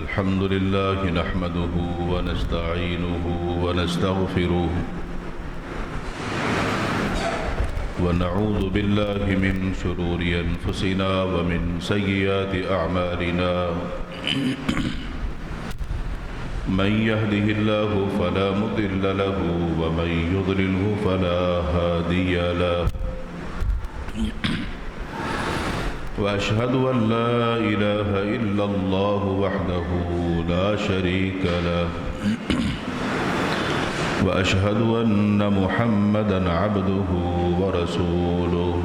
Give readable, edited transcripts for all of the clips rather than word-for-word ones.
الحمد لله نحمده ونستعينه ونستغفره ونعوذ بالله من شرور أنفسنا ومن سيئات أعمالنا من يهده الله فلا مضل له ومن يضلله فلا هادي له وأشهد أن لا إله إلا الله وحده لا شريك له وأشهد أن محمدا عبده ورسوله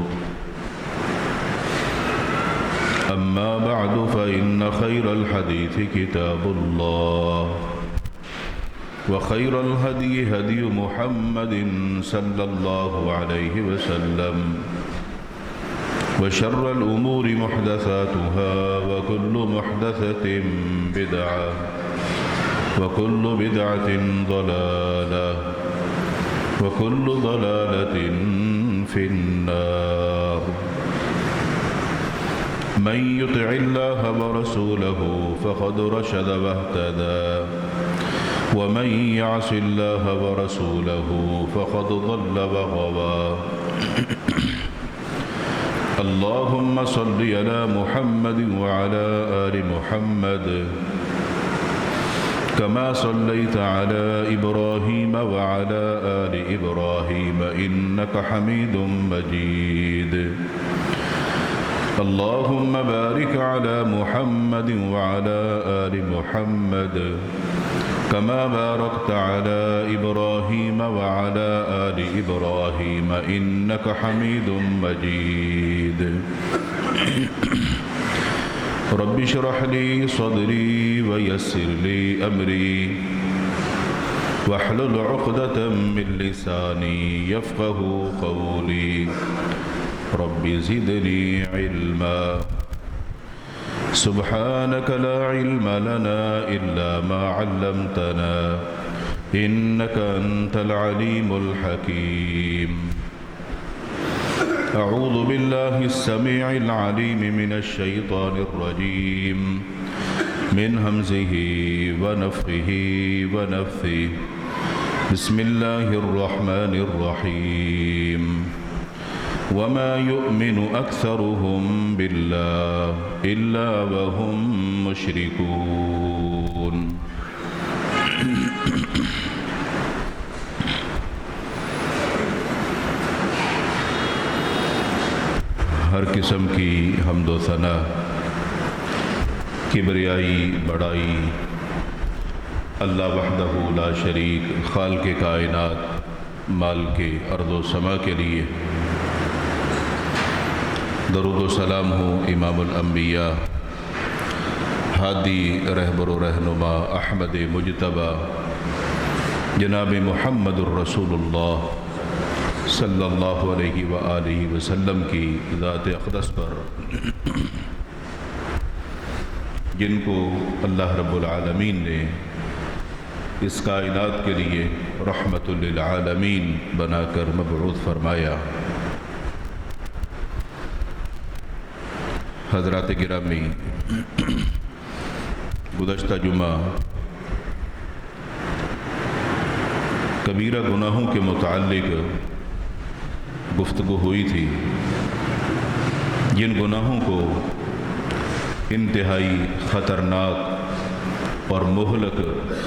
أما بعد فإن خير الحديث كتاب الله وخير الهدي هدي محمد صلى الله عليه وسلم وشر الأمور محدثاتها وكل محدثة بدعة وكل بدعة ضلالة وكل ضلالة في النار من يطع الله ورسوله فقد رشد واهتدى ومن يعص الله ورسوله فقد ضل وغوى اللهم صل على محمد وعلى آل محمد كما صليت على إبراهيم وعلى آل إبراهيم إنك حميد مجيد اللهم بارك على محمد وعلى آل محمد كما باركت على إبراهيم وعلى آل إبراهيم إنك حميد مجيد رب اشرح لي صدري ويسر لي أمري واحلل عقدة من لساني يفقه قولي رب زدني علما سبحانك لا علم لنا إلا ما علمتنا إنك أنت العليم الحكيم أعوذ بالله السميع العليم من الشيطان الرجيم من همزه ونفخه ونفثه بسم الله الرحمن الرحيم وما يؤمن أكثرهم بالله إلا وهم مشركون ہر قسم کی حمد و ثنا کبریائی بڑائی اللہ وحدہ لا شریک خالق کائنات مالک ارض و سما کے لیے درود و سلام ہو امام الانبیاء ہادی رہبر و رہنما احمد مجتبی جناب محمد الرسول اللہ صلی اللہ علیہ وآلہ وسلم کی ذات اقدس پر جن کو اللہ رب العالمین نے اس کائنات کے لیے رحمت للعالمین بنا کر مبعوث فرمایا۔ حضرات گرامی، گزشتہ جمعہ کبیرہ گناہوں کے متعلق گفتگو ہوئی تھی، جن گناہوں کو انتہائی خطرناک اور مہلک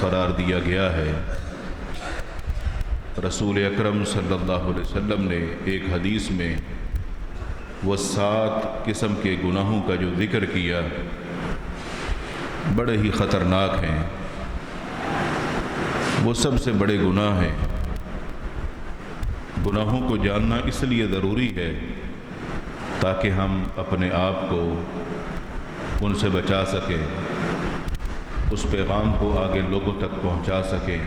قرار دیا گیا ہے۔ رسول اکرم صلی اللہ علیہ وسلم نے ایک حدیث میں وہ 7 قسم کے گناہوں کا جو ذکر کیا بڑے ہی خطرناک ہیں، وہ سب سے بڑے گناہ ہیں۔ گناہوں کو جاننا اس لیے ضروری ہے تاکہ ہم اپنے آپ کو ان سے بچا سکیں، اس پیغام کو آگے لوگوں تک پہنچا سکیں،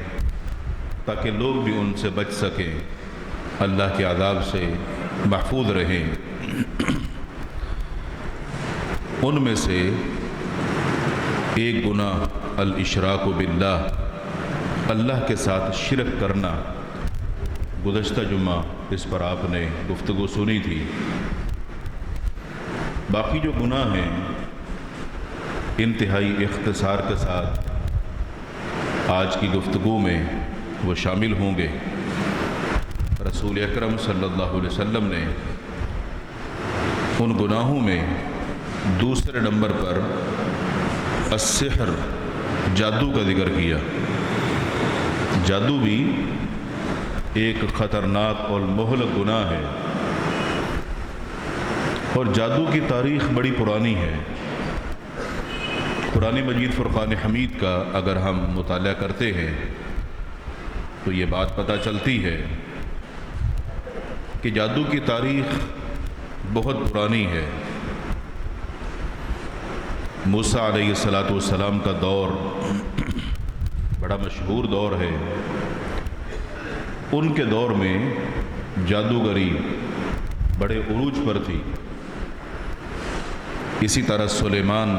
تاکہ لوگ بھی ان سے بچ سکیں، اللہ کے عذاب سے محفوظ رہیں۔ ان میں سے ایک گناہ الاشراک باللہ، اللہ کے ساتھ شرک کرنا۔ گزشتہ جمعہ اس پر آپ نے گفتگو سنی تھی۔ باقی جو گناہ ہیں انتہائی اختصار کے ساتھ آج کی گفتگو میں وہ شامل ہوں گے۔ رسول اکرم صلی اللہ علیہ وسلم نے ان گناہوں میں دوسرے نمبر پر السحر، جادو کا ذکر کیا۔ جادو بھی ایک خطرناک اور مہلک گناہ ہے، اور جادو کی تاریخ بڑی پرانی ہے۔ قرآن مجید فرقان حمید کا اگر ہم مطالعہ کرتے ہیں تو یہ بات پتہ چلتی ہے کہ جادو کی تاریخ بہت پرانی ہے۔ موسیٰ علیہ السلام کا دور بڑا مشہور دور ہے۔ ان کے دور میں جادوگری بڑے عروج پر تھی۔ اسی طرح سلیمان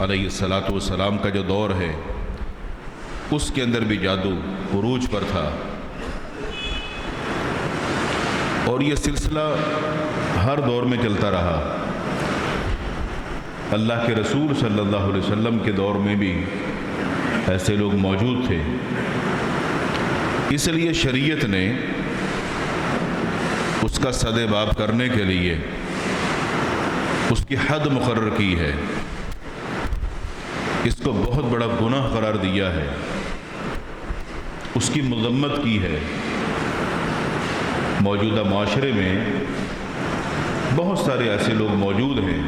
علیہ السلام کا جو دور ہے اس کے اندر بھی جادو عروج پر تھا، اور یہ سلسلہ ہر دور میں چلتا رہا۔ اللہ کے رسول صلی اللہ علیہ وسلم کے دور میں بھی ایسے لوگ موجود تھے۔ اس لیے شریعت نے اس کا سد باب کرنے کے لیے اس کی حد مقرر کی ہے، اس کو بہت بڑا گناہ قرار دیا ہے، اس کی مذمت کی ہے۔ موجودہ معاشرے میں بہت سارے ایسے لوگ موجود ہیں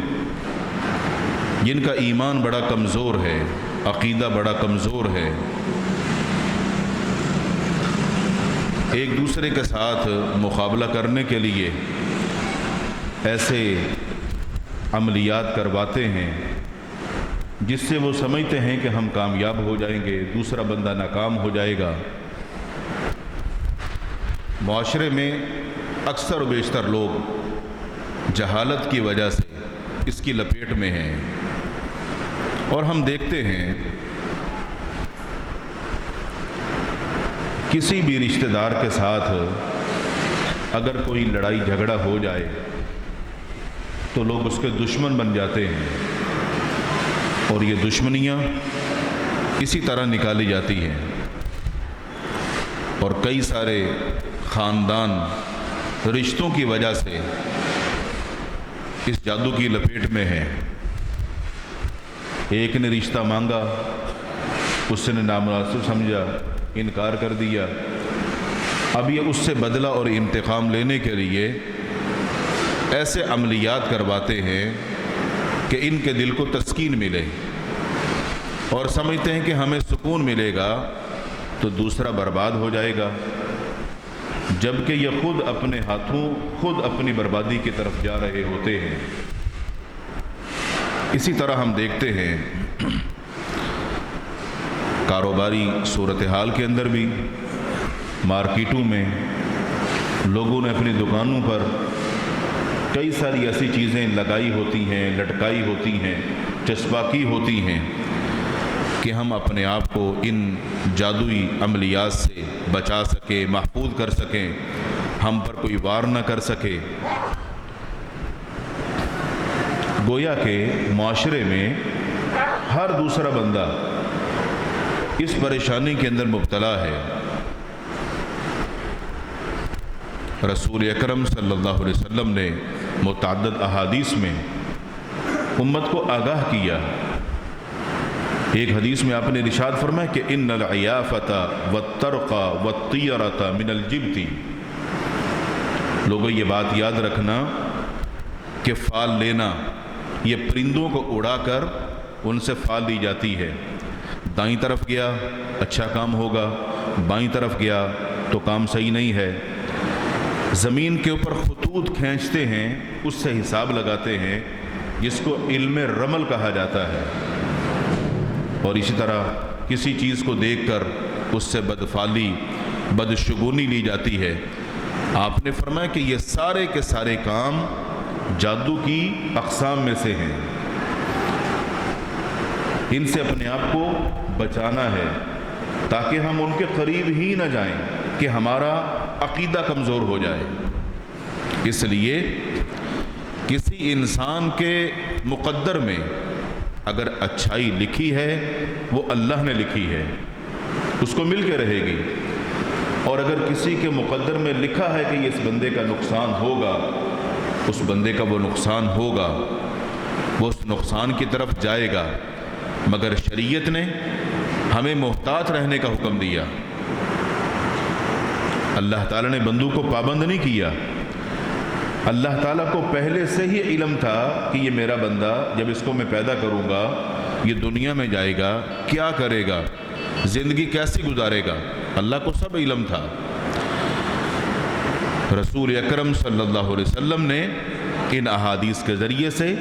جن کا ایمان بڑا کمزور ہے، عقیدہ بڑا کمزور ہے، ایک دوسرے کے ساتھ مقابلہ کرنے کے لیے ایسے عملیات کرواتے ہیں جس سے وہ سمجھتے ہیں کہ ہم کامیاب ہو جائیں گے، دوسرا بندہ ناکام ہو جائے گا۔ معاشرے میں اکثر و بیشتر لوگ جہالت کی وجہ سے اس کی لپیٹ میں ہیں، اور ہم دیکھتے ہیں کسی بھی رشتہ دار کے ساتھ اگر کوئی لڑائی جھگڑا ہو جائے تو لوگ اس کے دشمن بن جاتے ہیں، اور یہ دشمنیاں اسی طرح نکالی جاتی ہیں، اور کئی سارے خاندان رشتوں کی وجہ سے اس جادو کی لپیٹ میں ہیں۔ ایک نے رشتہ مانگا، اس نے نامناسب سمجھا، انکار کر دیا، اب یہ اس سے بدلہ اور انتقام لینے کے لیے ایسے عملیات کرواتے ہیں کہ ان کے دل کو تسکین ملے، اور سمجھتے ہیں کہ ہمیں سکون ملے گا تو دوسرا برباد ہو جائے گا، جبکہ یہ خود اپنے ہاتھوں خود اپنی بربادی کی طرف جا رہے ہوتے ہیں۔ اسی طرح ہم دیکھتے ہیں کاروباری صورتحال کے اندر بھی، مارکیٹوں میں لوگوں نے اپنی دکانوں پر کئی ساری ایسی چیزیں لگائی ہوتی ہیں، لٹکائی ہوتی ہیں، چسپاکی ہوتی ہیں کہ ہم اپنے آپ کو ان جادوئی عملیات سے بچا سکیں، محفوظ کر سکیں، ہم پر کوئی وار نہ کر سکے۔ گویا کہ معاشرے میں ہر دوسرا بندہ اس پریشانی کے اندر مبتلا ہے۔ رسول اکرم صلی اللہ علیہ وسلم نے متعدد احادیث میں امت کو آگاہ کیا۔ ایک حدیث میں آپ نے ارشاد فرمایا کہ ان العیافۃ والطرق والطیرۃ من الجبت، لوگوں یہ بات یاد رکھنا کہ فال لینا یہ پرندوں کو اڑا کر ان سے فال لی جاتی ہے۔ دائیں طرف گیا اچھا کام ہوگا، بائیں طرف گیا تو کام صحیح نہیں ہے۔ زمین کے اوپر خطوط کھینچتے ہیں، اس سے حساب لگاتے ہیں، جس کو علم رمل کہا جاتا ہے، اور اسی طرح کسی چیز کو دیکھ کر اس سے بدفعلی، بدشگونی لی جاتی ہے۔ آپ نے فرمایا کہ یہ سارے کے سارے کام جادو کی اقسام میں سے ہیں، ان سے اپنے آپ کو بچانا ہے تاکہ ہم ان کے قریب ہی نہ جائیں کہ ہمارا عقیدہ کمزور ہو جائے۔ اس لیے کسی انسان کے مقدر میں اگر اچھائی لکھی ہے وہ اللہ نے لکھی ہے، اس کو مل کے رہے گی، اور اگر کسی کے مقدر میں لکھا ہے کہ اس بندے کا نقصان ہوگا، اس بندے کا وہ نقصان ہوگا، وہ اس نقصان کی طرف جائے گا۔ مگر شریعت نے ہمیں محتاط رہنے کا حکم دیا۔ اللہ تعالیٰ نے بندوں کو پابند نہیں کیا۔ اللہ تعالیٰ کو پہلے سے ہی علم تھا کہ یہ میرا بندہ جب اس کو میں پیدا کروں گا، یہ دنیا میں جائے گا، کیا کرے گا، زندگی کیسی گزارے گا، اللہ کو سب علم تھا۔ رسول اکرم صلی اللہ علیہ وسلم نے ان احادیث کے ذریعے سے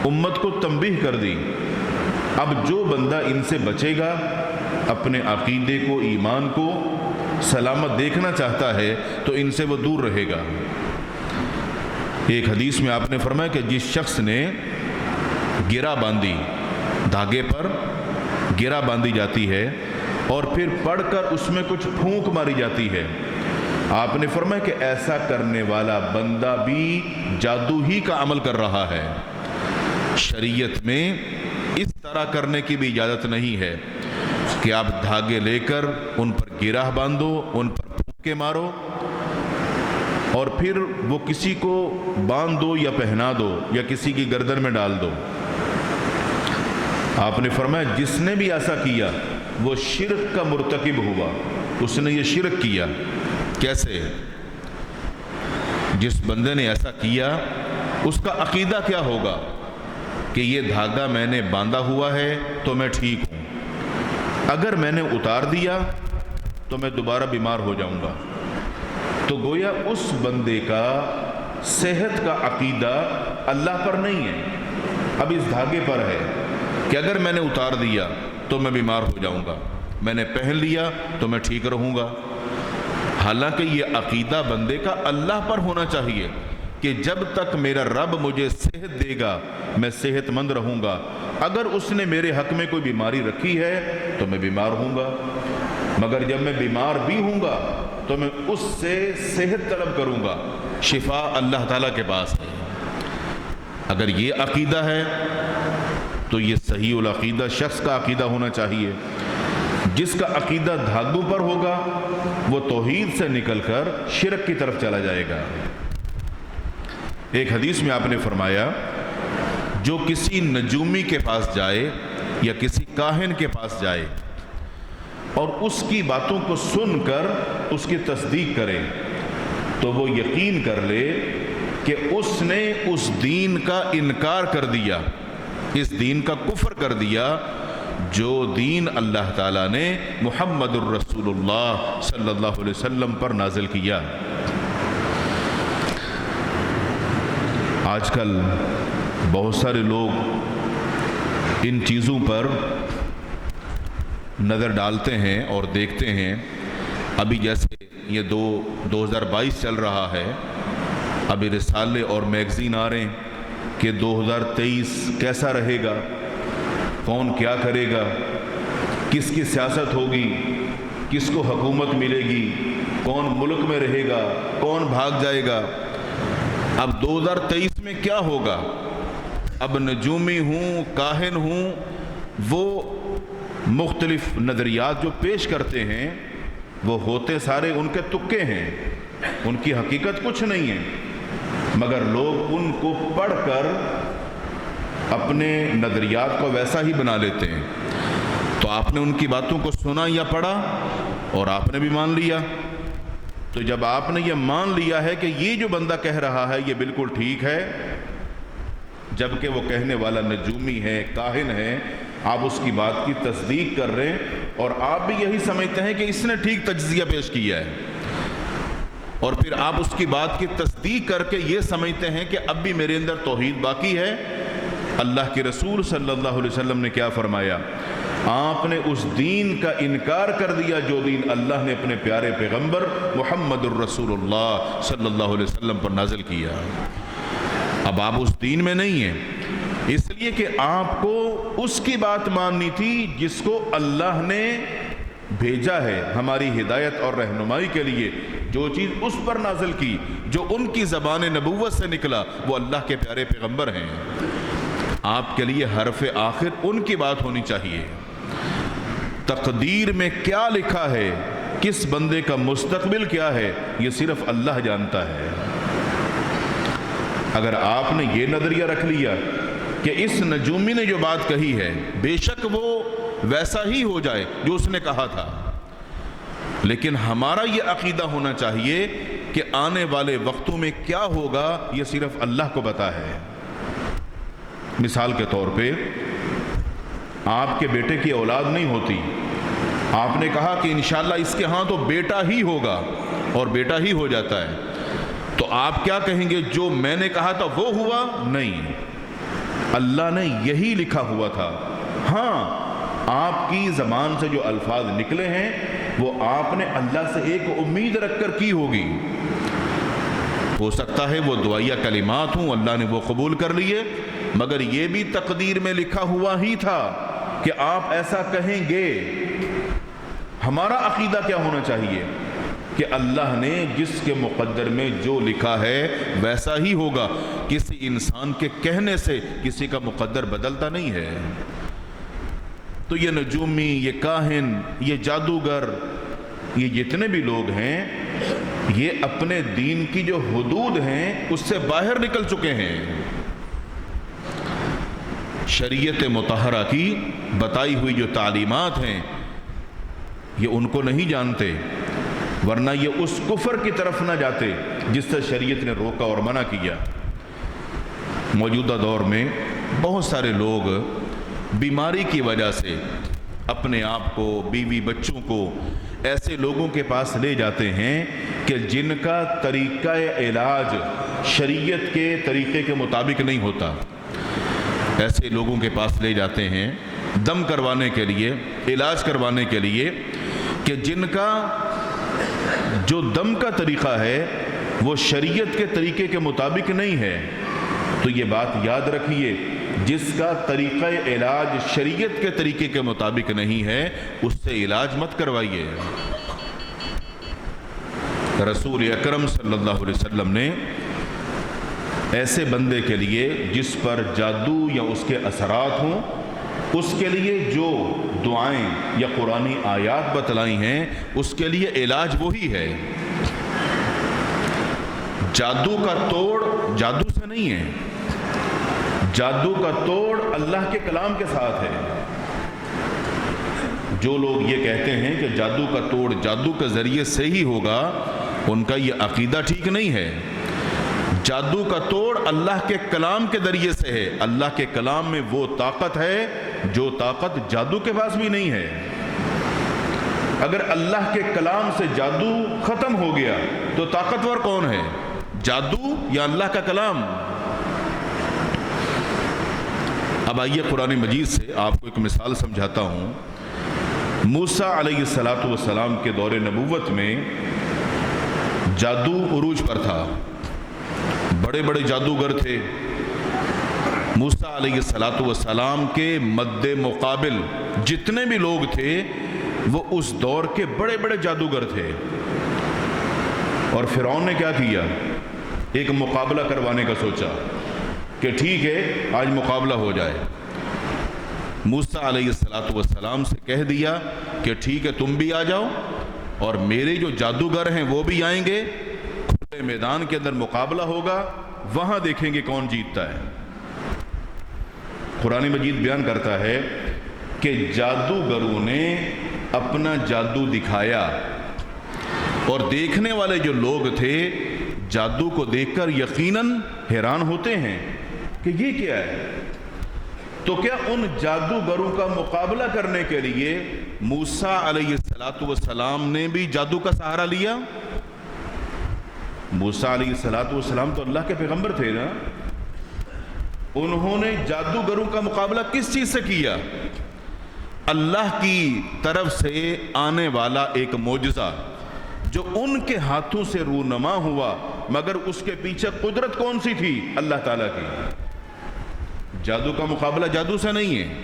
امت کو تنبیہ کر دی۔ اب جو بندہ ان سے بچے گا، اپنے عقیدے کو، ایمان کو سلامت دیکھنا چاہتا ہے تو ان سے وہ دور رہے گا۔ ایک حدیث میں آپ نے فرمایا کہ جس شخص نے گرہ باندھی، دھاگے پر گرہ باندھی جاتی ہے اور پھر پڑھ کر اس میں کچھ پھونک ماری جاتی ہے، آپ نے فرمایا کہ ایسا کرنے والا بندہ بھی جادو ہی کا عمل کر رہا ہے۔ شریعت میں اس طرح کرنے کی بھی اجازت نہیں ہے کہ آپ دھاگے لے کر ان پر گرہ باندھو، ان پر پھونکے مارو اور پھر وہ کسی کو باندھ دو یا پہنا دو یا کسی کی گردن میں ڈال دو۔ آپ نے فرمایا جس نے بھی ایسا کیا وہ شرک کا مرتکب ہوا، اس نے یہ شرک کیا۔ کیسے؟ جس بندے نے ایسا کیا اس کا عقیدہ کیا ہوگا کہ یہ دھاگا میں نے باندھا ہوا ہے تو میں ٹھیک ہوں، اگر میں نے اتار دیا تو میں دوبارہ بیمار ہو جاؤں گا۔ تو گویا اس بندے کا صحت کا عقیدہ اللہ پر نہیں ہے، اب اس دھاگے پر ہے کہ اگر میں نے اتار دیا تو میں بیمار ہو جاؤں گا، میں نے پہن لیا تو میں ٹھیک رہوں گا۔ حالانکہ یہ عقیدہ بندے کا اللہ پر ہونا چاہیے کہ جب تک میرا رب مجھے صحت دے گا میں صحت مند رہوں گا، اگر اس نے میرے حق میں کوئی بیماری رکھی ہے تو میں بیمار ہوں گا، مگر جب میں بیمار بھی ہوں گا تو میں اس سے صحت طلب کروں گا، شفا اللہ تعالیٰ کے پاس ہے۔ اگر یہ عقیدہ ہے تو یہ صحیح العقیدہ شخص کا عقیدہ ہونا چاہیے۔ جس کا عقیدہ دھاگوں پر ہوگا وہ توحید سے نکل کر شرک کی طرف چلا جائے گا۔ ایک حدیث میں آپ نے فرمایا جو کسی نجومی کے پاس جائے یا کسی کاہن کے پاس جائے اور اس کی باتوں کو سن کر اس کی تصدیق کرے تو وہ یقین کر لے کہ اس نے اس دین کا انکار کر دیا، اس دین کا کفر کر دیا جو دین اللہ تعالیٰ نے محمد الرسول اللہ صلی اللہ علیہ وسلم پر نازل کیا۔ آج کل بہت سارے لوگ ان چیزوں پر نظر ڈالتے ہیں اور دیکھتے ہیں۔ ابھی جیسے یہ 2022 چل رہا ہے، ابھی رسالے اور میگزین آ رہے ہیں کہ 2023 کیسا رہے گا، کون کیا کرے گا، کس کی سیاست ہوگی، کس کو حکومت ملے گی، کون ملک میں رہے گا، کون بھاگ جائے گا۔ اب 2023 میں کیا ہوگا؟ اب نجومی ہوں، کاہن ہوں، وہ مختلف نظریات جو پیش کرتے ہیں وہ ہوتے سارے ان کے تکے ہیں، ان کی حقیقت کچھ نہیں ہے، مگر لوگ ان کو پڑھ کر اپنے نظریات کو ویسا ہی بنا لیتے ہیں۔ تو آپ نے ان کی باتوں کو سنا یا پڑھا اور آپ نے بھی مان لیا۔ تو جب آپ نے یہ مان لیا ہے کہ یہ جو بندہ کہہ رہا ہے یہ بالکل ٹھیک ہے، جبکہ وہ کہنے والا نجومی ہے، کاہن ہے، آپ اس کی بات کی تصدیق کر رہے ہیں اور آپ بھی یہی سمجھتے ہیں کہ اس نے ٹھیک تجزیہ پیش کیا ہے، اور پھر آپ اس کی بات کی تصدیق کر کے یہ سمجھتے ہیں کہ اب بھی میرے اندر توحید باقی ہے۔ اللہ کے رسول صلی اللہ علیہ وسلم نے کیا فرمایا؟ آپ نے اس دین کا انکار کر دیا جو دین اللہ نے اپنے پیارے پیغمبر محمد الرسول اللہ صلی اللہ علیہ وسلم پر نازل کیا۔ اب آپ اس دین میں نہیں ہیں، اس لیے کہ آپ کو اس کی بات ماننی تھی جس کو اللہ نے بھیجا ہے ہماری ہدایت اور رہنمائی کے لیے، جو چیز اس پر نازل کی، جو ان کی زبان نبوت سے نکلا، وہ اللہ کے پیارے پیغمبر ہیں۔ آپ کے لیے حرف آخر ان کی بات ہونی چاہیے۔ تقدیر میں کیا لکھا ہے، کس بندے کا مستقبل کیا ہے، یہ صرف اللہ جانتا ہے۔ اگر آپ نے یہ نظریہ رکھ لیا کہ اس نجومی نے جو بات کہی ہے بے شک وہ ویسا ہی ہو جائے جو اس نے کہا تھا، لیکن ہمارا یہ عقیدہ ہونا چاہیے کہ آنے والے وقتوں میں کیا ہوگا یہ صرف اللہ کو پتہ ہے۔ مثال کے طور پہ آپ کے بیٹے کی اولاد نہیں ہوتی، آپ نے کہا کہ انشاءاللہ اس کے ہاں تو بیٹا ہی ہوگا، اور بیٹا ہی ہو جاتا ہے، تو آپ کیا کہیں گے؟ جو میں نے کہا تھا وہ ہوا؟ نہیں، اللہ نے یہی لکھا ہوا تھا۔ ہاں، آپ کی زبان سے جو الفاظ نکلے ہیں وہ آپ نے اللہ سے ایک امید رکھ کر کی ہوگی، ہو سکتا ہے وہ دعائیہ کلمات ہوں، اللہ نے وہ قبول کر لیے، مگر یہ بھی تقدیر میں لکھا ہوا ہی تھا کہ آپ ایسا کہیں گے۔ ہمارا عقیدہ کیا ہونا چاہیے کہ اللہ نے جس کے مقدر میں جو لکھا ہے ویسا ہی ہوگا، کسی انسان کے کہنے سے کسی کا مقدر بدلتا نہیں ہے۔ تو یہ نجومی، یہ کاہن، یہ جادوگر، یہ جتنے بھی لوگ ہیں، یہ اپنے دین کی جو حدود ہیں اس سے باہر نکل چکے ہیں۔ شریعت مطہرہ کی بتائی ہوئی جو تعلیمات ہیں یہ ان کو نہیں جانتے، ورنہ یہ اس کفر کی طرف نہ جاتے جس سے شریعت نے روکا اور منع کیا۔ موجودہ دور میں بہت سارے لوگ بیماری کی وجہ سے اپنے آپ کو، بیوی بچوں کو ایسے لوگوں کے پاس لے جاتے ہیں کہ جن کا طریقہ علاج شریعت کے طریقے کے مطابق نہیں ہوتا۔ ایسے لوگوں کے پاس لے جاتے ہیں دم کروانے کے لیے، علاج کروانے کے لیے، کہ جن کا جو دم کا طریقہ ہے وہ شریعت کے طریقے کے مطابق نہیں ہے۔ تو یہ بات یاد رکھیے، جس کا طریقہ علاج شریعت کے طریقے کے مطابق نہیں ہے اس سے علاج مت کروائیے۔ رسول اکرم صلی اللہ علیہ وسلم نے ایسے بندے کے لیے جس پر جادو یا اس کے اثرات ہوں، اس کے لیے جو دعائیں یا قرآنی آیات بتلائی ہیں اس کے لیے علاج وہی ہے۔ جادو کا توڑ جادو سے نہیں ہے، جادو کا توڑ اللہ کے کلام کے ساتھ ہے۔ جو لوگ یہ کہتے ہیں کہ جادو کا توڑ جادو کے ذریعے سے ہی ہوگا، ان کا یہ عقیدہ ٹھیک نہیں ہے۔ جادو کا توڑ اللہ کے کلام کے ذریعے سے ہے۔ اللہ کے کلام میں وہ طاقت ہے جو طاقت جادو کے پاس بھی نہیں ہے۔ اگر اللہ کے کلام سے جادو ختم ہو گیا تو طاقتور کون ہے، جادو یا اللہ کا کلام؟ اب آئیے قرآن مجید سے آپ کو ایک مثال سمجھاتا ہوں۔ موسیٰ علیہ السلام کے دور نبوت میں جادو عروج پر تھا، بڑے بڑے جادوگر تھے۔ موسیٰ علیہ السلام کے مد مقابل جتنے بھی لوگ تھے وہ اس دور کے بڑے بڑے جادوگر تھے۔ اور فرعون نے کیا کیا؟ ایک مقابلہ کروانے کا سوچا کہ ٹھیک ہے آج مقابلہ ہو جائے۔ موسیٰ علیہ السلام سے کہہ دیا کہ ٹھیک ہے تم بھی آ جاؤ اور میرے جو جادوگر ہیں وہ بھی آئیں گے، کھلے میدان کے اندر مقابلہ ہوگا، وہاں دیکھیں گے کون جیتتا ہے۔ قرآن مجید بیان کرتا ہے کہ جادوگروں نے اپنا جادو دکھایا اور دیکھنے والے جو لوگ تھے جادو کو دیکھ کر یقیناً حیران ہوتے ہیں کہ یہ کیا ہے۔ تو کیا ان جادوگروں کا مقابلہ کرنے کے لیے موسیٰ علیہ السلام نے بھی جادو کا سہارا لیا؟ موسیٰ علیہ السلام تو اللہ کے پیغمبر تھے نا، انہوں نے جادوگروں کا مقابلہ کس چیز سے کیا؟ اللہ کی طرف سے آنے والا ایک معجزہ جو ان کے ہاتھوں سے رونما ہوا، مگر اس کے پیچھے قدرت کون سی تھی؟ اللہ تعالیٰ کی۔ جادو کا مقابلہ جادو سے نہیں ہے۔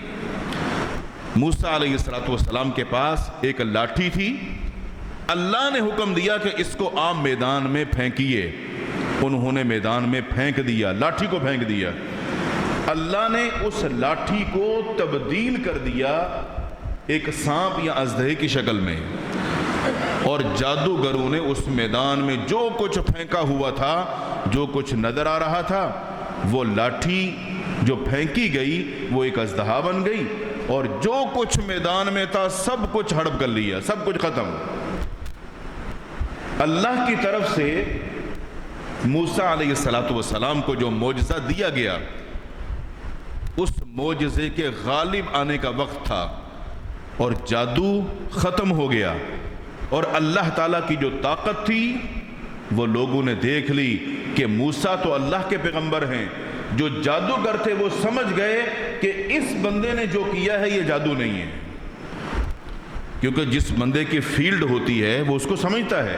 موسیٰ علیہ السلام کے پاس ایک لاٹھی تھی، اللہ نے حکم دیا کہ اس کو عام میدان میں پھینکیے، انہوں نے میدان میں پھینک دیا، لاٹھی کو پھینک دیا۔ اللہ نے اس لاٹھی کو تبدیل کر دیا ایک سانپ یا اژدہے کی شکل میں، اور جادوگروں نے اس میدان میں جو کچھ پھینکا ہوا تھا، جو کچھ نظر آ رہا تھا، وہ لاٹھی جو پھینکی گئی وہ ایک اژدہا بن گئی، اور جو کچھ میدان میں تھا سب کچھ ہڑپ کر لیا، سب کچھ ختم۔ اللہ کی طرف سے موسیٰ علیہ السلام کو جو معجزہ دیا گیا، اس معجزے کے غالب آنے کا وقت تھا اور جادو ختم ہو گیا، اور اللہ تعالیٰ کی جو طاقت تھی وہ لوگوں نے دیکھ لی کہ موسیٰ تو اللہ کے پیغمبر ہیں۔ جو جادوگر تھے وہ سمجھ گئے کہ اس بندے نے جو کیا ہے یہ جادو نہیں ہے، کیونکہ جس بندے کی فیلڈ ہوتی ہے وہ اس کو سمجھتا ہے۔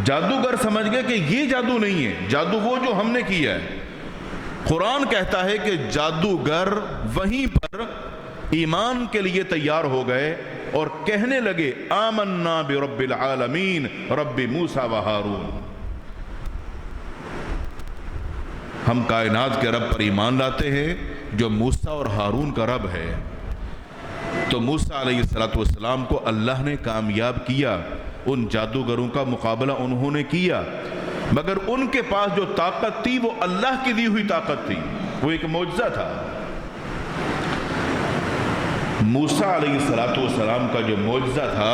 جادوگر سمجھ گئے کہ یہ جادو نہیں ہے، جادو وہ جو ہم نے کیا ہے۔ قرآن کہتا ہے کہ جادوگر وہیں پر ایمان کے لیے تیار ہو گئے اور کہنے لگے آمنا برب العالمین رب موسیٰ و ہارون، ہم کائنات کے رب پر ایمان لاتے ہیں جو موسیٰ اور ہارون کا رب ہے۔ تو موسیٰ علیہ السلام کو اللہ نے کامیاب کیا، ان جادوگروں کا مقابلہ انہوں نے کیا، مگر ان کے پاس جو طاقت تھی وہ اللہ کی دی ہوئی طاقت تھی، وہ ایک معجزہ تھا۔ موسیٰ علیہ السلام کا جو معجزہ تھا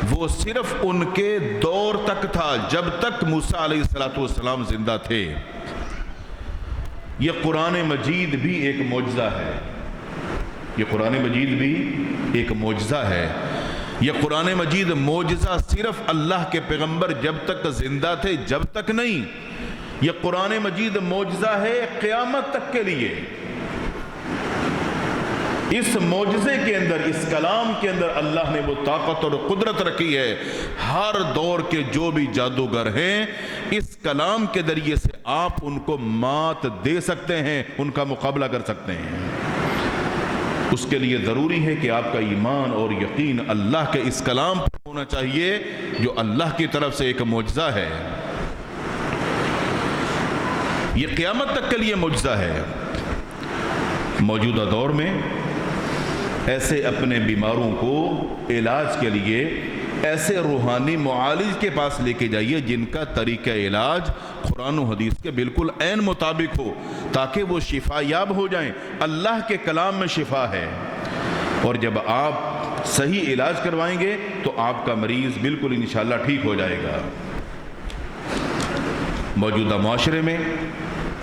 وہ صرف ان کے دور تک تھا، جب تک موسیٰ علیہ السلام زندہ تھے۔ یہ قرآن مجید بھی ایک معجزہ ہے، یہ قرآن مجید بھی ایک معجزہ ہے۔ یہ قرآن مجید معجزہ صرف اللہ کے پیغمبر جب تک زندہ تھے جب تک نہیں، یہ قرآن مجید معجزہ ہے قیامت تک کے لیے۔ اس معجزے کے اندر، اس کلام کے اندر اللہ نے وہ طاقت اور قدرت رکھی ہے، ہر دور کے جو بھی جادوگر ہیں اس کلام کے ذریعے سے آپ ان کو مات دے سکتے ہیں، ان کا مقابلہ کر سکتے ہیں۔ اس کے لیے ضروری ہے کہ آپ کا ایمان اور یقین اللہ کے اس کلام پر ہونا چاہیے جو اللہ کی طرف سے ایک معجزہ ہے، یہ قیامت تک کے لیے معجزہ ہے۔ موجودہ دور میں ایسے اپنے بیماروں کو علاج کے لیے ایسے روحانی معالج کے پاس لے کے جائیے جن کا طریقہ علاج قرآن و حدیث کے بالکل عین مطابق ہو، تاکہ وہ شفا یاب ہو جائیں۔ اللہ کے کلام میں شفا ہے، اور جب آپ صحیح علاج کروائیں گے تو آپ کا مریض بالکل انشاءاللہ ٹھیک ہو جائے گا۔ موجودہ معاشرے میں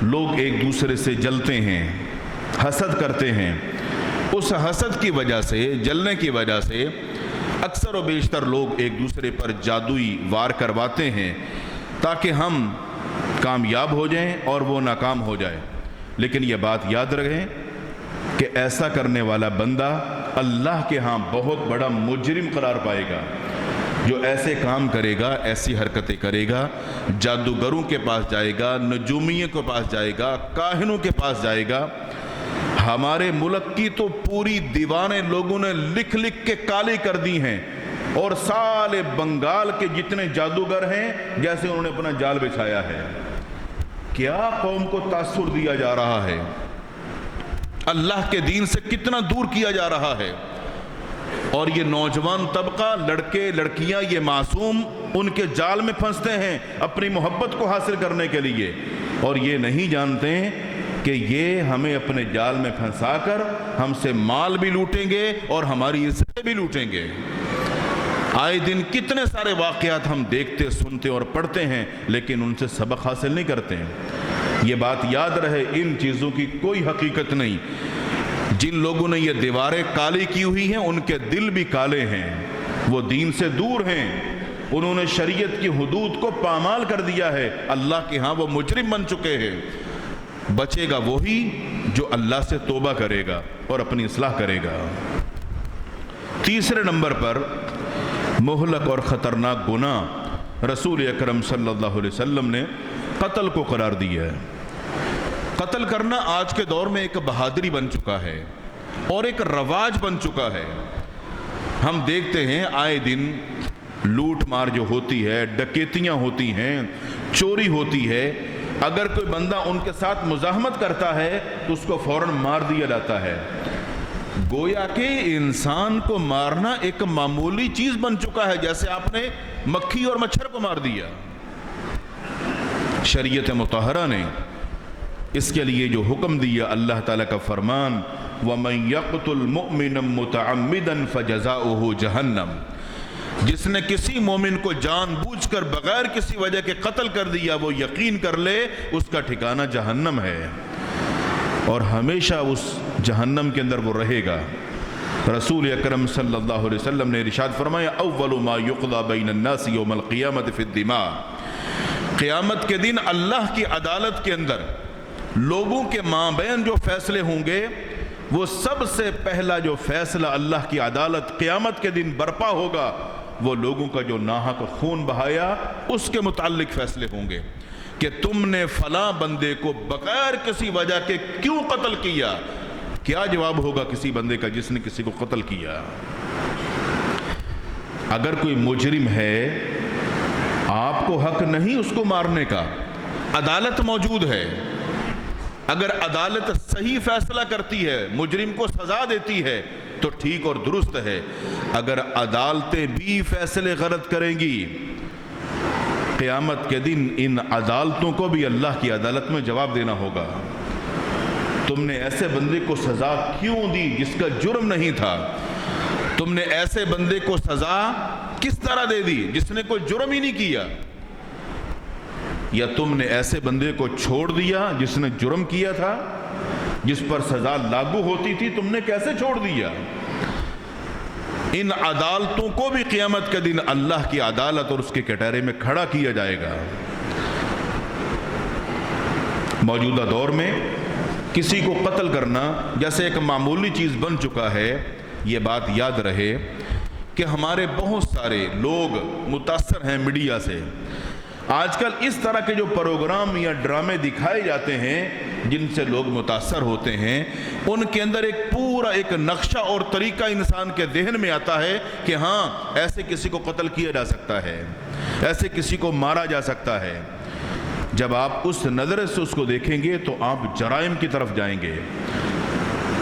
لوگ ایک دوسرے سے جلتے ہیں، حسد کرتے ہیں، اس حسد کی وجہ سے، جلنے کی وجہ سے اکثر و بیشتر لوگ ایک دوسرے پر جادوئی وار کرواتے ہیں تاکہ ہم کامیاب ہو جائیں اور وہ ناکام ہو جائے۔ لیکن یہ بات یاد رکھیں کہ ایسا کرنے والا بندہ اللہ کے ہاں بہت بڑا مجرم قرار پائے گا۔ جو ایسے کام کرے گا، ایسی حرکتیں کرے گا، جادوگروں کے پاس جائے گا، نجومیوں کے پاس جائے گا، کاہنوں کے پاس جائے گا۔ ہمارے ملک کی تو پوری دیوانیں لوگوں نے لکھ لکھ کے کالی کر دی ہیں، اور سارے بنگال کے جتنے جادوگر ہیں جیسے انہوں نے اپنا جال بچھایا ہے۔ کیا قوم کو تاثر دیا جا رہا ہے، اللہ کے دین سے کتنا دور کیا جا رہا ہے، اور یہ نوجوان طبقہ، لڑکے لڑکیاں، یہ معصوم ان کے جال میں پھنستے ہیں اپنی محبت کو حاصل کرنے کے لیے، اور یہ نہیں جانتے کہ یہ ہمیں اپنے جال میں پھنسا کر ہم سے مال بھی لوٹیں گے اور ہماری عزتیں بھی لوٹیں گے۔ آئے دن کتنے سارے واقعات ہم دیکھتے، سنتے اور پڑھتے ہیں، لیکن ان سے سبق حاصل نہیں کرتے ہیں۔ یہ بات یاد رہے، ان چیزوں کی کوئی حقیقت نہیں۔ جن لوگوں نے یہ دیواریں کالی کی ہوئی ہیں ان کے دل بھی کالے ہیں، وہ دین سے دور ہیں، انہوں نے شریعت کی حدود کو پامال کر دیا ہے، اللہ کے ہاں وہ مجرم بن چکے ہیں۔ بچے گا وہی جو اللہ سے توبہ کرے گا اور اپنی اصلاح کرے گا۔ تیسرے نمبر پر مہلک اور خطرناک گناہ رسول اکرم صلی اللہ علیہ وسلم نے قتل کو قرار دیا ہے۔ قتل کرنا آج کے دور میں ایک بہادری بن چکا ہے اور ایک رواج بن چکا ہے۔ ہم دیکھتے ہیں آئے دن لوٹ مار جو ہوتی ہے، ڈکیتیاں ہوتی ہیں، چوری ہوتی ہے، اگر کوئی بندہ ان کے ساتھ مزاحمت کرتا ہے تو اس کو فوراً مار دیا جاتا ہے۔ گویا کہ انسان کو مارنا ایک معمولی چیز بن چکا ہے، جیسے آپ نے مکھی اور مچھر کو مار دیا۔ شریعت مطہرہ نے اس کے لیے جو حکم دیا، اللہ تعالیٰ کا فرمان، وَمَن يَقْتُلْ مُؤْمِنًا مُتَعَمِّدًا فَجَزَاؤُهُ جَهَنَّمُ، جس نے کسی مومن کو جان بوجھ کر بغیر کسی وجہ کے قتل کر دیا، وہ یقین کر لے اس کا ٹھکانہ جہنم ہے، اور ہمیشہ اس جہنم کے اندر وہ رہے گا۔ رسول اکرم صلی اللہ علیہ وسلم نے ارشاد فرمایا، اول ما یقضی بین الناس یوم القیامت فی الدماء، قیامت کے دن اللہ کی عدالت کے اندر لوگوں کے مابین جو فیصلے ہوں گے، وہ سب سے پہلا جو فیصلہ اللہ کی عدالت قیامت کے دن برپا ہوگا، وہ لوگوں کا جو ناحق خون بہایا اس کے متعلق فیصلے ہوں گے کہ تم نے فلاں بندے کو بغیر کسی وجہ کے کیوں قتل کیا۔ کیا جواب ہوگا کسی بندے کا جس نے کسی کو قتل کیا؟ اگر کوئی مجرم ہے، آپ کو حق نہیں اس کو مارنے کا، عدالت موجود ہے۔ اگر عدالت صحیح فیصلہ کرتی ہے، مجرم کو سزا دیتی ہے تو ٹھیک اور درست ہے۔ اگر عدالتیں بھی فیصلے غلط کریں گی، قیامت کے دن ان عدالتوں کو بھی اللہ کی عدالت میں جواب دینا ہوگا۔ تم نے ایسے بندے کو سزا کیوں دی جس کا جرم نہیں تھا؟ تم نے ایسے بندے کو سزا کس طرح دے دی جس نے کوئی جرم ہی نہیں کیا؟ یا تم نے ایسے بندے کو چھوڑ دیا جس نے جرم کیا تھا، جس پر سزا لاگو ہوتی تھی، تم نے کیسے چھوڑ دیا؟ ان عدالتوں کو بھی قیامت کے دن اللہ کی عدالت اور اس کے کٹہرے میں کھڑا کیا جائے گا۔ موجودہ دور میں کسی کو قتل کرنا جیسے ایک معمولی چیز بن چکا ہے۔ یہ بات یاد رہے کہ ہمارے بہت سارے لوگ متاثر ہیں میڈیا سے۔ آج کل اس طرح کے جو پروگرام یا ڈرامے دکھائے جاتے ہیں جن سے لوگ متاثر ہوتے ہیں، ان کے اندر ایک پورا ایک نقشہ اور طریقہ انسان کے ذہن میں آتا ہے کہ ہاں ایسے کسی کو قتل کیا جا سکتا ہے، ایسے کسی کو مارا جا سکتا ہے۔ جب آپ اس نظر سے اس کو دیکھیں گے تو آپ جرائم کی طرف جائیں گے،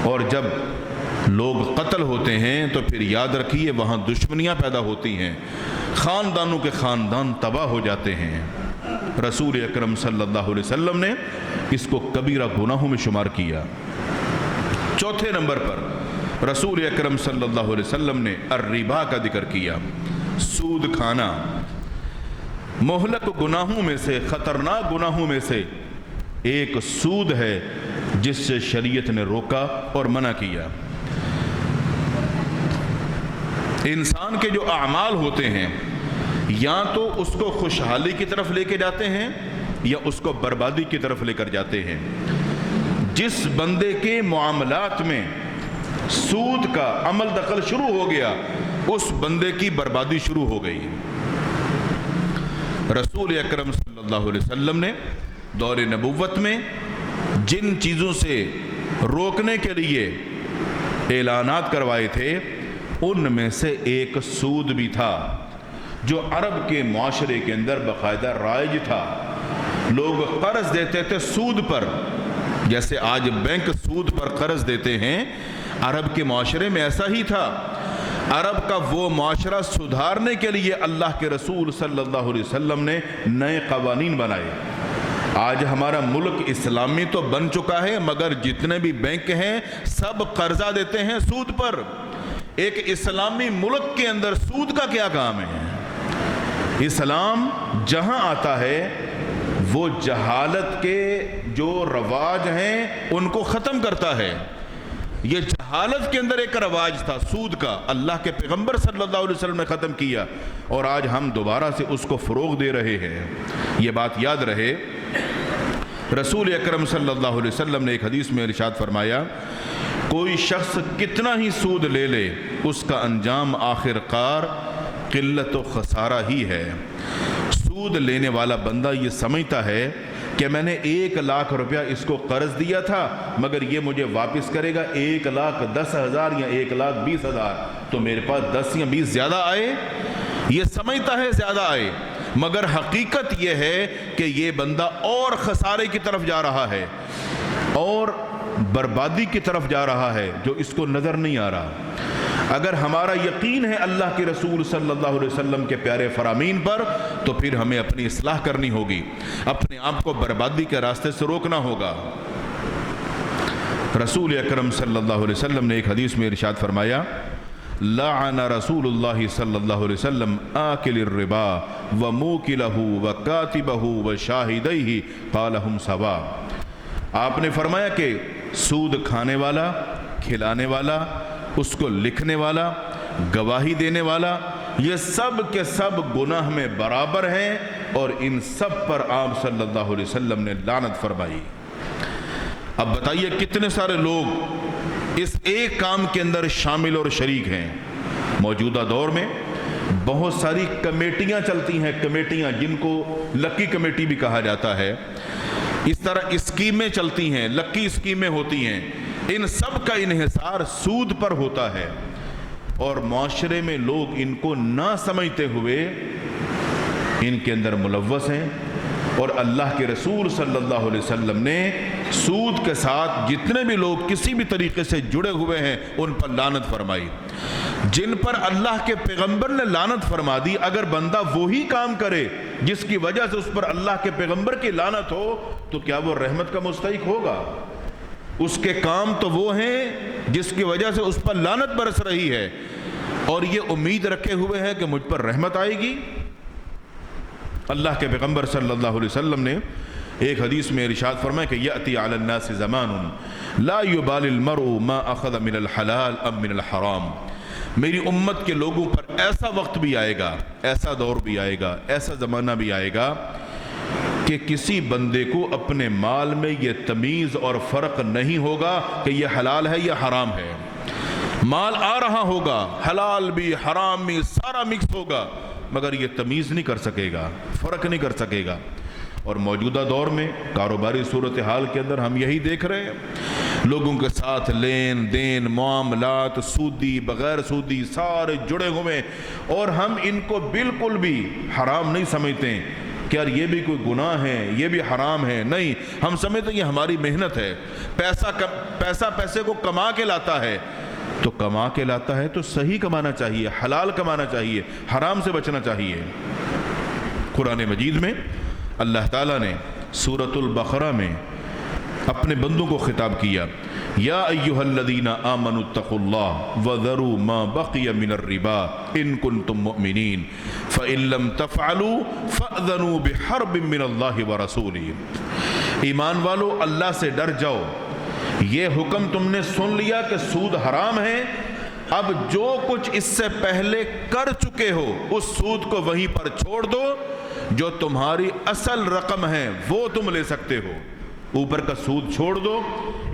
اور جب لوگ قتل ہوتے ہیں تو پھر یاد رکھیے وہاں دشمنیاں پیدا ہوتی ہیں، خاندانوں کے خاندان تباہ ہو جاتے ہیں۔ رسول اکرم صلی اللہ علیہ وسلم نے اس کو کبیرہ گناہوں میں شمار کیا۔ چوتھے نمبر پر رسول اکرم صلی اللہ علیہ وسلم نے الربا کا ذکر کیا، سود کھانا۔ مہلک گناہوں میں سے، خطرناک گناہوں میں سے ایک سود ہے جس سے شریعت نے روکا اور منع کیا۔ انسان کے جو اعمال ہوتے ہیں یا تو اس کو خوشحالی کی طرف لے کے جاتے ہیں یا اس کو بربادی کی طرف لے کر جاتے ہیں۔ جس بندے کے معاملات میں سود کا عمل دخل شروع ہو گیا، اس بندے کی بربادی شروع ہو گئی۔ رسول اکرم صلی اللہ علیہ وسلم نے دور نبوت میں جن چیزوں سے روکنے کے لیے اعلانات کروائے تھے، ان میں سے ایک سود بھی تھا، جو عرب کے معاشرے کے اندر باقاعدہ رائج تھا۔ لوگ قرض دیتے تھے سود پر، جیسے آج بینک سود پر قرض دیتے ہیں، عرب کے معاشرے میں ایسا ہی تھا۔ عرب کا وہ معاشرہ سدھارنے کے لیے اللہ کے رسول صلی اللہ علیہ وسلم نے نئے قوانین بنائے۔ آج ہمارا ملک اسلامی تو بن چکا ہے، مگر جتنے بھی بینک ہیں سب قرضہ دیتے ہیں سود پر۔ ایک اسلامی ملک کے اندر سود کا کیا کام ہے؟ اسلام جہاں آتا ہے وہ جہالت کے جو رواج ہیں ان کو ختم کرتا ہے۔ یہ جہالت کے اندر ایک رواج تھا سود کا، اللہ کے پیغمبر صلی اللہ علیہ وسلم نے ختم کیا، اور آج ہم دوبارہ سے اس کو فروغ دے رہے ہیں۔ یہ بات یاد رہے، رسول اکرم صلی اللہ علیہ وسلم نے ایک حدیث میں ارشاد فرمایا، کوئی شخص کتنا ہی سود لے لے اس کا انجام آخر کار قلت و خسارہ ہی ہے۔ سود لینے والا بندہ یہ سمجھتا ہے کہ میں نے 1,00,000 روپیہ اس کو قرض دیا تھا، مگر یہ مجھے واپس کرے گا 1,10,000 یا 1,20,000، تو میرے پاس 10 یا 20 زیادہ آئے، یہ سمجھتا ہے زیادہ آئے، مگر حقیقت یہ ہے کہ یہ بندہ اور خسارے کی طرف جا رہا ہے اور بربادی کی طرف جا رہا ہے جو اس کو نظر نہیں آ رہا۔ اگر ہمارا یقین ہے اللہ کے رسول صلی اللہ علیہ وسلم کے پیارے فرامین پر، تو پھر ہمیں اپنی اصلاح کرنی ہوگی، اپنے آپ کو بربادی کے راستے سے روکنا ہوگا۔ رسول اکرم صلی اللہ علیہ وسلم نے ایک حدیث میں ارشاد فرمایا، لعن رسول اللہ صلی اللہ علیہ وسلم آکل الربا وموکلہ وکاتبہ وشاہدیہ قالہم سوا۔ آپ نے فرمایا کہ سود کھانے والا، کھلانے والا، اس کو لکھنے والا، گواہی دینے والا، یہ سب کے سب گناہ میں برابر ہیں، اور ان سب پر آپ صلی اللہ علیہ وسلم نے لعنت فرمائی۔ اب بتائیے کتنے سارے لوگ اس ایک کام کے اندر شامل اور شریک ہیں۔ موجودہ دور میں بہت ساری کمیٹیاں چلتی ہیں، کمیٹیاں جن کو لکی کمیٹی بھی کہا جاتا ہے، اس طرح اسکیمیں چلتی ہیں، لکی اسکیمیں ہوتی ہیں، ان سب کا انحصار سود پر ہوتا ہے، اور معاشرے میں لوگ ان کو نہ سمجھتے ہوئے ان کے اندر ملوث ہیں، اور اللہ کے رسول صلی اللہ علیہ وسلم نے سود کے ساتھ جتنے بھی لوگ کسی بھی طریقے سے جڑے ہوئے ہیں ان پر لعنت فرمائی۔ جن پر اللہ کے پیغمبر نے لعنت فرما دی، اگر بندہ وہی کام کرے جس کی وجہ سے اس پر اللہ کے پیغمبر کی لعنت ہو، تو کیا وہ رحمت کا مستحق ہوگا؟ اس کے کام تو وہ ہیں جس کی وجہ سے اس پر لعنت برس رہی ہے، اور یہ امید رکھے ہوئے ہیں کہ مجھ پر رحمت آئے گی۔ اللہ کے پیغمبر صلی اللہ علیہ وسلم نے ایک حدیث میں ارشاد فرمایا کہ یأتی علی الناس زمان لا یبالی المرء ما اخذ من الحلال ام من الحرام۔ میری امت کے لوگوں پر ایسا وقت بھی آئے گا، ایسا دور بھی آئے گا، ایسا زمانہ بھی آئے گا کہ کسی بندے کو اپنے مال میں یہ تمیز اور فرق نہیں ہوگا کہ یہ حلال ہے یا حرام ہے۔ مال آ رہا ہوگا، حلال بھی حرام بھی سارا مکس ہوگا، مگر یہ تمیز نہیں کر سکے گا، فرق نہیں کر سکے گا۔ اور موجودہ دور میں کاروباری صورتحال کے اندر ہم یہی دیکھ رہے ہیں، لوگوں کے ساتھ لین دین، معاملات سودی بغیر سودی سارے جڑے ہوئے، اور ہم ان کو بالکل بھی حرام نہیں سمجھتے کہ یار یہ بھی کوئی گناہ ہے، یہ بھی حرام ہے، نہیں، ہم سمجھتے ہیں یہ ہماری محنت ہے، پیسہ پیسے کو کما کے لاتا ہے، تو کما کے لاتا ہے تو صحیح کمانا چاہیے، حلال کمانا چاہیے، حرام سے بچنا چاہیے۔ قرآن مجید میں اللہ تعالیٰ نے سورۃ البقرہ میں اپنے بندوں کو خطاب کیا، یا ایھا الذین آمنوا اتقوا اللہ وذروا ما بقی من الربا ان کنتم مؤمنین فإن لم تفعلوا فأذنوا بحرب من اللہ ورسولہ۔ ایمان والو، اللہ سے ڈر جاؤ، یہ حکم تم نے سن لیا کہ سود حرام ہے، اب جو کچھ اس سے پہلے کر چکے ہو اس سود کو وہیں پر چھوڑ دو، جو تمہاری اصل رقم ہے وہ تم لے سکتے ہو، اوپر کا سود چھوڑ دو،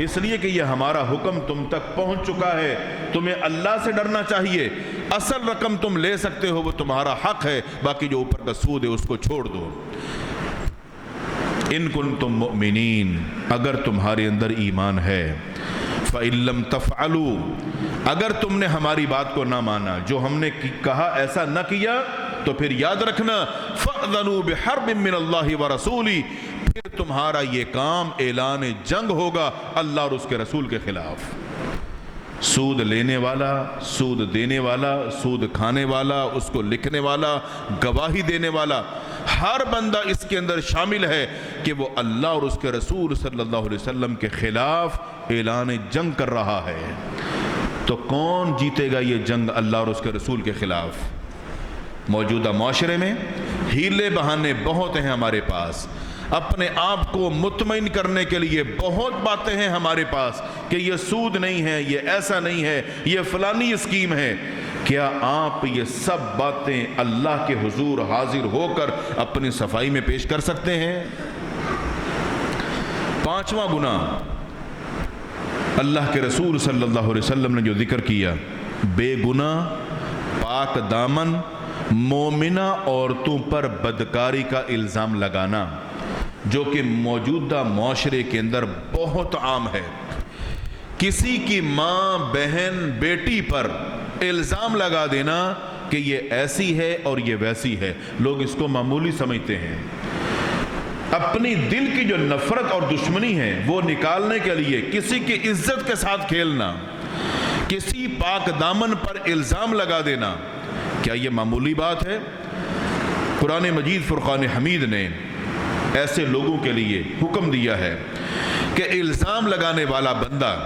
اس لیے کہ یہ ہمارا حکم تم تک پہنچ چکا ہے، تمہیں اللہ سے ڈرنا چاہیے، اصل رقم تم لے سکتے ہو، وہ تمہارا حق ہے، باقی جو اوپر کا سود ہے اس کو چھوڑ دو۔ ان کنتم مؤمنین، اگر تمہارے اندر ایمان ہے، فَإِن لَمْ تَفْعَلُوا، اگر تم نے ہماری بات کو نہ مانا، جو ہم نے کہا ایسا نہ کیا، تو پھر یاد رکھنا فَأْذَنُوا بِحَرْبٍ مِّنَ اللَّهِ وَرَسُولِهِ، پھر تمہارا یہ کام اعلان جنگ ہوگا اللہ اور اس کے رسول کے خلاف۔ سود لینے والا، سود دینے والا، سود کھانے والا، اس کو لکھنے والا، گواہی دینے والا، ہر بندہ اس کے اندر شامل ہے کہ وہ اللہ اور اس کے رسول صلی اللہ علیہ وسلم کے خلاف اعلان جنگ کر رہا ہے۔ تو کون جیتے گا یہ جنگ اللہ اور اس کے رسول کے خلاف؟ موجودہ معاشرے میں ہیلے بہانے بہت ہیں ہمارے پاس، اپنے آپ کو مطمئن کرنے کے لیے بہت باتیں ہیں ہمارے پاس کہ یہ سود نہیں ہے، یہ ایسا نہیں ہے، یہ فلانی اسکیم ہے۔ کیا آپ یہ سب باتیں اللہ کے حضور حاضر ہو کر اپنی صفائی میں پیش کر سکتے ہیں؟ پانچواں گناہ اللہ کے رسول صلی اللہ علیہ وسلم نے جو ذکر کیا، بے گناہ پاک دامن مومنہ عورتوں پر بدکاری کا الزام لگانا، جو کہ موجودہ معاشرے کے اندر بہت عام ہے۔ کسی کی ماں، بہن، بیٹی پر الزام لگا دینا کہ یہ ایسی ہے اور یہ ویسی ہے، لوگ اس کو معمولی سمجھتے ہیں۔ اپنی دل کی جو نفرت اور دشمنی ہے وہ نکالنے کے لیے کسی کی عزت کے ساتھ کھیلنا، کسی پاک دامن پر الزام لگا دینا، کیا یہ معمولی بات ہے؟ قرآن مجید فرقان حمید نے ایسے لوگوں کے لیے حکم دیا ہے کہ الزام لگانے والا بندہ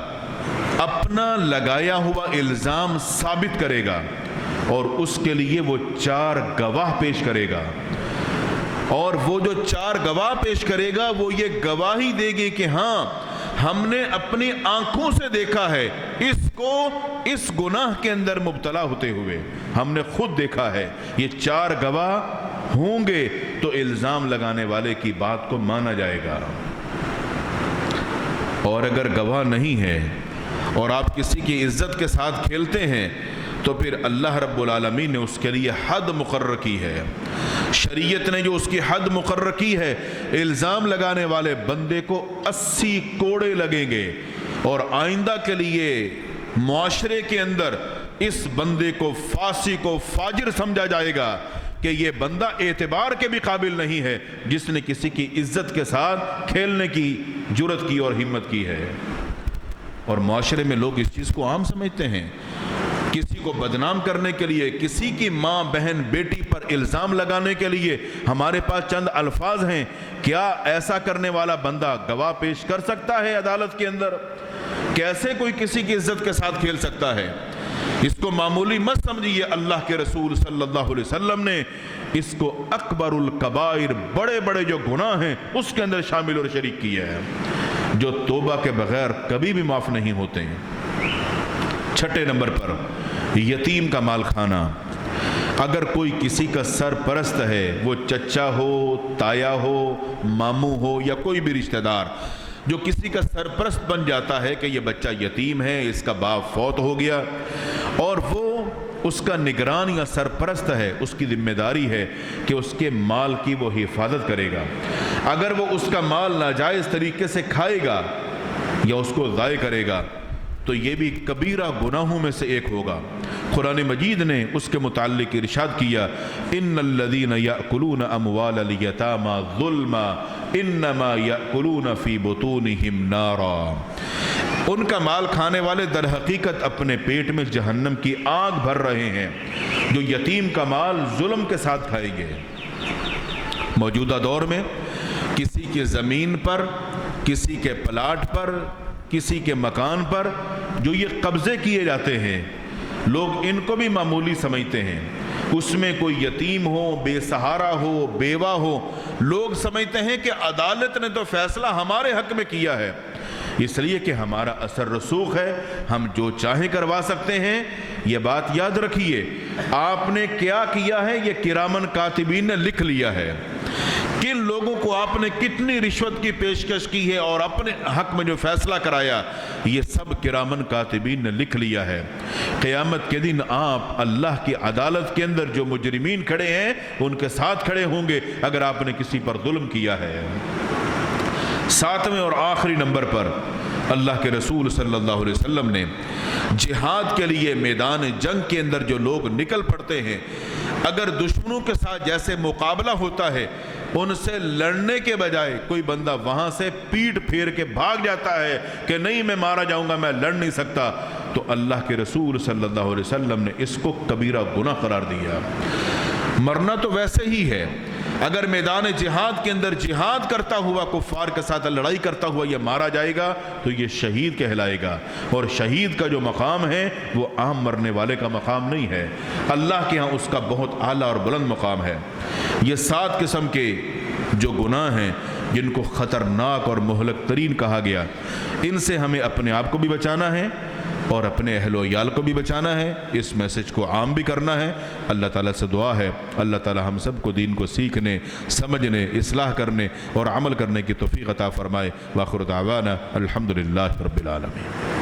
اپنا لگایا ہوا الزام ثابت کرے گا اور اس کے لیے وہ 4 گواہ پیش کرے گا، اور وہ جو 4 گواہ پیش کرے گا وہ یہ گواہی دے گی کہ ہاں ہم نے اپنی آنکھوں سے دیکھا ہے اس کو اس گناہ کے اندر مبتلا ہوتے ہوئے، ہم نے خود دیکھا ہے۔ یہ 4 گواہ ہوں گے تو الزام لگانے والے کی بات کو مانا جائے گا، اور اگر گواہ نہیں ہے اور آپ کسی کی عزت کے ساتھ کھیلتے ہیں تو پھر اللہ رب العالمین نے اس کے لیے حد مقرر کی ہے، شریعت نے جو اس کی حد مقرر کی ہے، الزام لگانے والے بندے کو 80 کوڑے لگیں گے، اور آئندہ کے لیے معاشرے کے اندر اس بندے کو فاسق و فاجر سمجھا جائے گا کہ یہ بندہ اعتبار کے بھی قابل نہیں ہے جس نے کسی کی عزت کے ساتھ کھیلنے کی جرت کی اور ہمت کی ہے۔ اور معاشرے میں لوگ اس چیز کو عام سمجھتے ہیں، کسی کو بدنام کرنے کے لیے، کسی کی ماں بہن بیٹی پر الزام لگانے کے لیے ہمارے پاس چند الفاظ ہیں۔ کیا ایسا کرنے والا بندہ گواہ پیش کر سکتا ہے عدالت کے اندر؟ کیسے کوئی کسی کی عزت کے ساتھ کھیل سکتا ہے؟ اس کو معمولی مت سمجھیے، اللہ کے رسول صلی اللہ علیہ وسلم نے اس کو اکبر الکبائر، بڑے بڑے جو گناہ ہیں اس کے اندر شامل اور شریک کیا ہے، جو توبہ کے بغیر کبھی بھی معاف نہیں ہوتے ہیں۔ 6 نمبر پر یتیم کا مال کھانا۔ اگر کوئی کسی کا سرپرست ہے، وہ چچا ہو، تایا ہو، ماموں ہو یا کوئی بھی رشتہ دار، جو کسی کا سرپرست بن جاتا ہے کہ یہ بچہ یتیم ہے، اس کا باپ فوت ہو گیا، اور وہ اس کا نگران یا سرپرست ہے، اس کی ذمہ داری ہے کہ اس کے مال کی وہ حفاظت کرے گا۔ اگر وہ اس کا مال ناجائز طریقے سے کھائے گا یا اس کو ضائع کرے گا تو یہ بھی کبیرہ گناہوں میں سے ایک ہوگا۔ قرآن مجید نے اس کے متعلق ارشاد کیا، ان الذین یأکلون اموال الیتامی ظلما انما یأکلون فی بطونہم نارا۔ ان کا مال کھانے والے در حقیقت اپنے پیٹ میں جہنم کی آگ بھر رہے ہیں، جو یتیم کا مال ظلم کے ساتھ کھائیں گے۔ موجودہ دور میں کسی کے زمین پر، کسی کے پلاٹ پر، کسی کے مکان پر جو یہ قبضے کیے جاتے ہیں، لوگ ان کو بھی معمولی سمجھتے ہیں۔ اس میں کوئی یتیم ہو، بے سہارا ہو، بیوہ ہو، لوگ سمجھتے ہیں کہ عدالت نے تو فیصلہ ہمارے حق میں کیا ہے، اس لیے کہ ہمارا اثر رسوخ ہے، ہم جو چاہیں کروا سکتے ہیں۔ یہ بات یاد رکھیے، آپ نے کیا کیا ہے یہ کرامن کاتبین نے لکھ لیا ہے، کن لوگوں کو آپ نے کتنی رشوت کی پیشکش کی ہے اور اپنے حق میں جو فیصلہ کرایا، یہ سب کرامن کاتبین نے لکھ لیا ہے۔ قیامت کے دن آپ اللہ کی عدالت کے اندر جو مجرمین کھڑے ہیں ان کے ساتھ کھڑے ہوں گے اگر آپ نے کسی پر ظلم کیا ہے۔ 7ویں اور آخری نمبر پر اللہ کے رسول صلی اللہ علیہ وسلم نے جہاد کے لیے میدان جنگ کے اندر جو لوگ نکل پڑتے ہیں، اگر دشمنوں کے ساتھ جیسے مقابلہ ہوتا ہے، ان سے لڑنے کے بجائے کوئی بندہ وہاں سے پیٹ پھیر کے بھاگ جاتا ہے کہ نہیں میں مارا جاؤں گا، میں لڑ نہیں سکتا، تو اللہ کے رسول صلی اللہ علیہ وسلم نے اس کو کبیرہ گناہ قرار دیا۔ مرنا تو ویسے ہی ہے، اگر میدان جہاد کے اندر جہاد کرتا ہوا، کفار کے ساتھ لڑائی کرتا ہوا یہ مارا جائے گا تو یہ شہید کہلائے گا، اور شہید کا جو مقام ہے وہ عام مرنے والے کا مقام نہیں ہے، اللہ کے ہاں اس کا بہت اعلیٰ اور بلند مقام ہے۔ یہ 7 قسم کے جو گناہ ہیں جن کو خطرناک اور مہلک ترین کہا گیا، ان سے ہمیں اپنے آپ کو بھی بچانا ہے اور اپنے اہل و عیال کو بھی بچانا ہے، اس میسج کو عام بھی کرنا ہے۔ اللہ تعالیٰ سے دعا ہے اللہ تعالیٰ ہم سب کو دین کو سیکھنے، سمجھنے، اصلاح کرنے اور عمل کرنے کی توفیق عطا فرمائے۔ وآخر دعوانا الحمدللہ رب العالمین۔